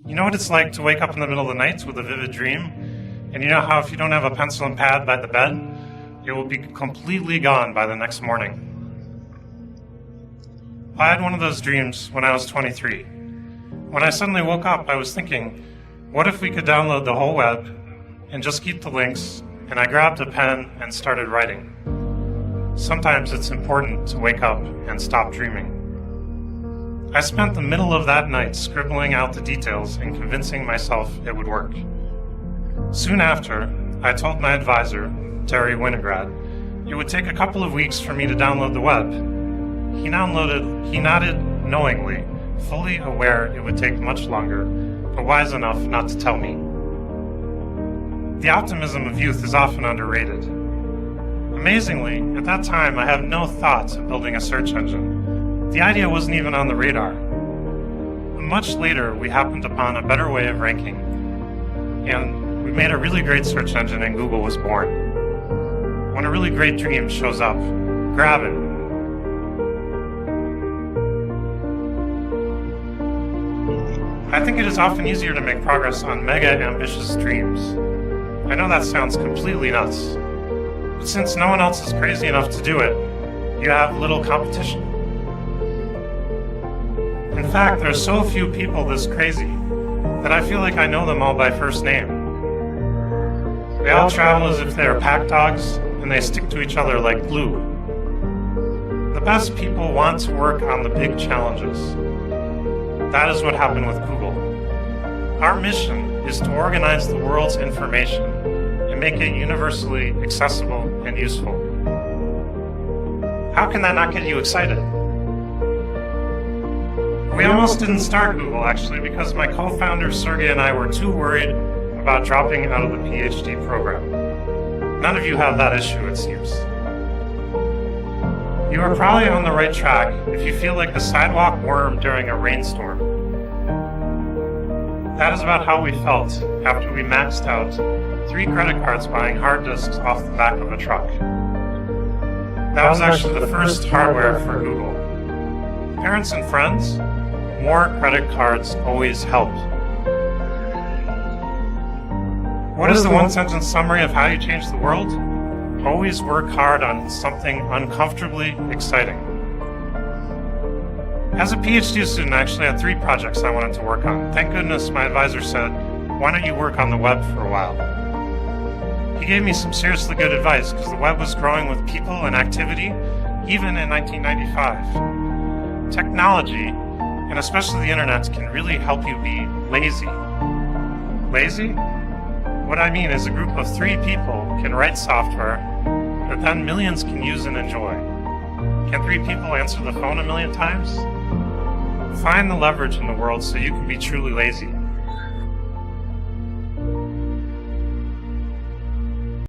You know what it's like to wake up in the middle of the night with a vivid dream? And you know how if you don't have a pencil and pad by the bed, it will be completely gone by the next morning. I had one of those dreams when I was 23. When I suddenly woke up, I was thinking, what if we could download the whole web and just keep the links? And I grabbed a pen and started writing. Sometimes it's important to wake up and stop dreaming. I spent the middle of that night scribbling out the details and convincing myself it would work. Soon after, I told my advisor, Terry Winograd, it would take a couple of weeks for me to download the web. He nodded knowingly, fully aware it would take much longer, but wise enough not to tell me. The optimism of youth is often underrated. Amazingly, at that time I had no thoughts of building a search engine. The idea wasn't even on the radar. But much later, we happened upon a better way of ranking, and we made a really great search engine and Google was born. When a really great dream shows up, grab it. I think it is often easier to make progress on mega ambitious dreams. I know that sounds completely nuts, but since no one else is crazy enough to do it, you have little competition. In fact, there are so few people this crazy that I feel like I know them all by first name. They all travel as if they are pack dogs, and they stick to each other like glue. The best people want to work on the big challenges. That is what happened with Google. Our mission is to organize the world's information and make it universally accessible and useful. How can that not get you excited? We almost didn't start Google, actually, because my co-founder Sergey and I were too worried about dropping out of the PhD program. None of you have that issue, it seems. You are probably on the right track if you feel like a sidewalk worm during a rainstorm. That is about how we felt after we maxed out 3 credit cards buying hard disks off the back of a truck. That was actually the first hardware for Google. Parents and friends, more credit cards always help. What is the one-sentence summary of how you change the world? Always work hard on something uncomfortably exciting. As a PhD student, I actually had 3 projects I wanted to work on. Thank goodness my advisor said, why don't you work on the web for a while? He gave me some seriously good advice because the web was growing with people and activity, even in 1995. Technology, and especially the internet, can really help you be lazy. Lazy? What I mean is a group of 3 people can write software that then millions can use and enjoy. Can 3 people answer the phone a million times? Find the leverage in the world so you can be truly lazy.